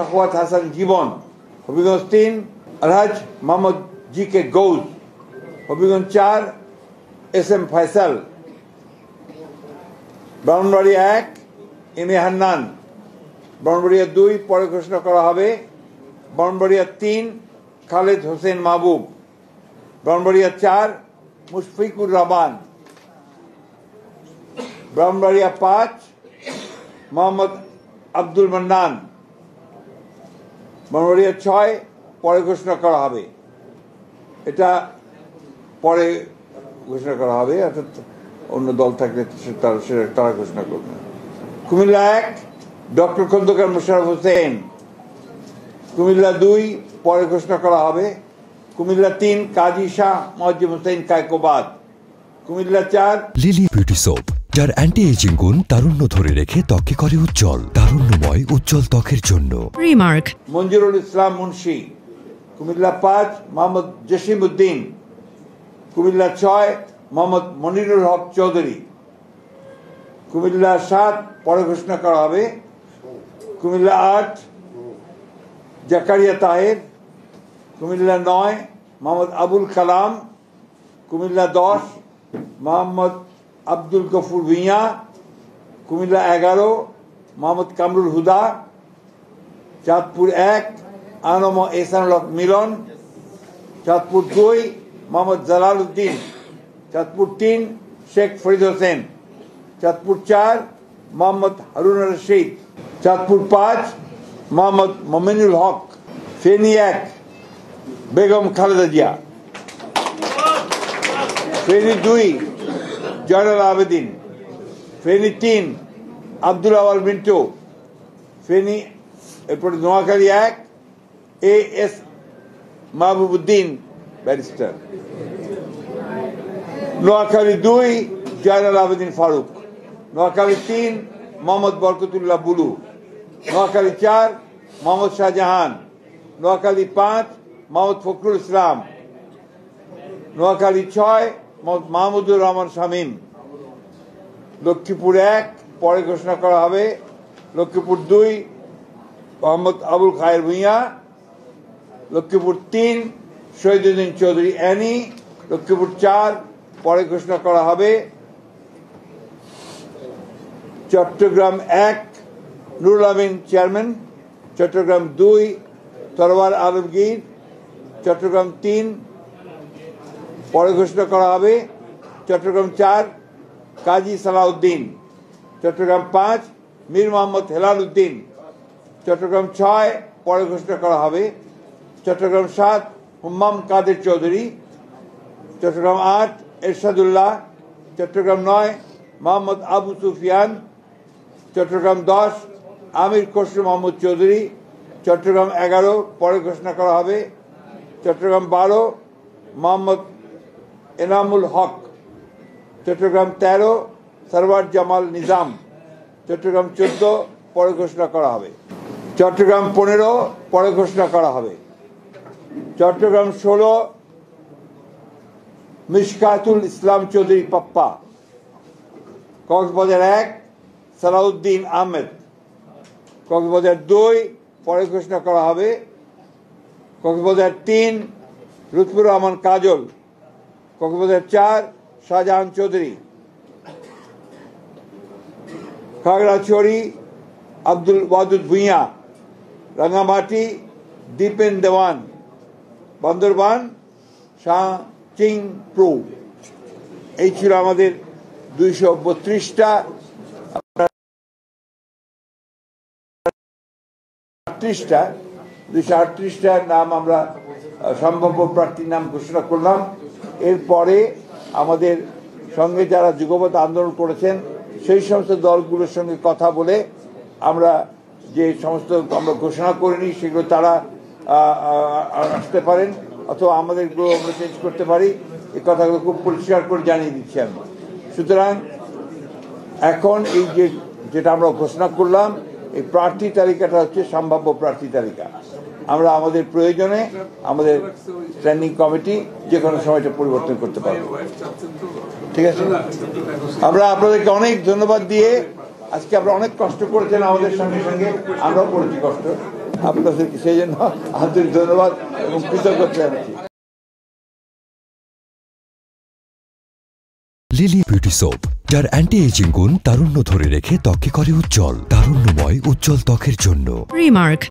শাহওয়াত Hasan Jibon, Habiganj 3 Alhaj Mohammad G K Gaus, Habiganj 4 S M Faisal, Brahmanbaria 1 M A Hannan, Brahmanbaria 2 পরে ঘোষণা করা হবে, ব্রাহ্মণবাড়িয়া 3 খালেদ হোসেন মাহবুব, ব্রাহ্মণবাড়িয়া 4 মুশফিকুর রহমান, ব্রাহ্মণবাড়িয়া 5 মোহাম্মদ আব্দুল মান্নান, ব্রাহ্মণবাড়িয়া 6 পরে ঘোষণা করা হবে। এটা পরে ঘোষণা করা হবে, অর্থাৎ অন্য দল থাকলে তারা ঘোষণা করবে। কুমিল্লা 1 ডক্টর খন্দকার মোশাররফ হোসেন, কুমিল্লা 2 পরে ঘোষণা করা হবে, Comilla 3 Kazi Shah Muazzam Hossain Kaikobad, Comilla 4 Lily beauty soap, যার অ্যান্টি এজিং গুণ তারুণ্য ধরে রেখে ত্বকে করে উজ্জ্বল, তারুণ্যময় উজ্জ্বল ত্বকের জন্য। রিমার্ক মঞ্জুরুল ইসলাম মুন্সি, কুমিল্লা 5 মোহাম্মদ জসিম উদ্দিন, কুমিল্লা 6 মোহাম্মদ মনিরুল হক চৌধুরী, কুমিল্লা 7 পরে ঘোষণা করা হবে, কুমিল্লা 8 জাকারিয়া তাহের, কুমিল্লা 9 মোহাম্মদ আবুল কালাম, কুমিল্লা 10 মোহাম্মদ আব্দুল গফুর ভুঁইয়া, কুমিল্লা 11 মোহাম্মদ কামরুল হুদা, চাঁদপুর 1 আনম এহসানুল হক মিলন, চাঁদপুর 2 মোহাম্মদ জালাল উদ্দিন, চাঁদপুর 3 শেখ ফরিদ হোসেন, চাঁদপুর 4 মোহাম্মদ হারুন রশিদ, চাঁদপুর 5 মোহাম্মদ মোমিনুল হক, ফেনী 1 বেগম খালেদা জিয়া, ফেনী 2 জয়নাল আবেদিন, ফেনী 3 আব্দুল আওয়াল মিন্টু, ফেনী এরপরে Noakhali 1 A S Mahbubuddin barrister, Noakhali 2 Joynal Abedin Faruk, Noakhali 3 Mohammad Barkatullah Bulu, Noakhali 4 Mohammad Shahjahan, Noakhali 5 Mohammad Fakhrul Islam, Noakhali 6 Mohammad Mahmudur Rahman Shamim, Lakshmipur 1 পরে ঘোষণা করা হবে, লক্ষ্মীপুর 2 মোহাম্মদ আবুল খায়ের ভুঁইয়া, লক্ষ্মীপুর 3 শহীদুদ্দিন চৌধুরী অ্যানি, লক্ষ্মীপুর 4 পরে ঘোষণা করা হবে, চট্টগ্রাম 1 নুরুল আমিন চেয়ারম্যান, চট্টগ্রাম 2 তরওয়ার আলমগীর, চট্টগ্রাম 3 পরে ঘোষণা করা হবে, চট্টগ্রাম 4 কাজী সালাউদ্দিন, চট্টগ্রাম 5 মীর মোহাম্মদ হেলাল উদ্দিন, চট্টগ্রাম 6 পরে ঘোষণা করা হবে, চট্টগ্রাম 7 হুম্মাম কাদের চৌধুরী, চট্টগ্রাম 8 এরশাদুল্লাহ, চট্টগ্রাম 9 মোহাম্মদ আবু সুফিয়ান, চট্টগ্রাম 10 আমির খসরু মাহমুদ চৌধুরী, চট্টগ্রাম 11 পরে ঘোষণা করা হবে, চট্টগ্রাম 12 মোহাম্মদ এনামুল হক, চট্টগ্রাম 13 সরওয়ার জামাল নিজাম, চট্টগ্রাম 14 পরে ঘোষণা করা হবে, চট্টগ্রাম 15 পরে ঘোষণা করা হবে, চট্টগ্রাম 16 মিশকাতুল ইসলাম চৌধুরী পাপ্পা, কক্সবাজার 1 সালাউদ্দিন আহমেদ, কক্সবাজার 2 পরে ঘোষণা করা হবে, কক্সবাজার 3 লুৎফুর রহমান কাজল, কক্সবাজার 4 শাহজাহান চৌধুরী, খাগড়াছড়ি আব্দুল ওয়াদুদ ভুঁইয়া, রাঙ্গামাটি দীপেন দেওয়ান, বান্দরবান শাহ চিং প্রু। এই ছিল আমাদের 232টা 238টা নাম আমরা সম্ভাব্য প্রার্থীর নাম ঘোষণা করলাম। এরপরে আমাদের সঙ্গে যারা যুগপৎ আন্দোলন করেছেন সেই সমস্ত দলগুলোর সঙ্গে কথা বলে আমরা যে সমস্ত আমরা ঘোষণা করিনি সেগুলো তারা আসতে পারেন, অথবা আমাদেরগুলো আমরা চেঞ্জ করতে পারি। এই কথাগুলো খুব পরিষ্কার করে জানিয়ে দিচ্ছি আমি। সুতরাং এখন এই যেটা আমরা ঘোষণা করলাম, এই প্রার্থী তালিকাটা হচ্ছে সম্ভাব্য প্রার্থী তালিকা। আমরা আমাদের প্রয়োজনে আমাদের স্ট্যান্ডিং কমিটি যে কোনো সময়টা পরিবর্তন করতে পারবো। ঠিক আছে, আমরা আপনাদেরকে অনেক ধন্যবাদ দিয়ে, আজকে আপনারা অনেক কষ্ট করেছেন আমাদের সঙ্গে সঙ্গে, আমরাও করেছি কষ্ট। আপনাদেরকে সেই জন্য আন্তরিক ধন্যবাদ এবং কৃতজ্ঞতা জানাচ্ছি। লিলি বিউটি সোপ, যার অ্যান্টি এজিং গুণ তারুণ্য ধরে রেখে ত্বকে করে উজ্জ্বল। তারুণ্যময় উজ্জ্বল ত্বকের জন্য। রিমার্ক,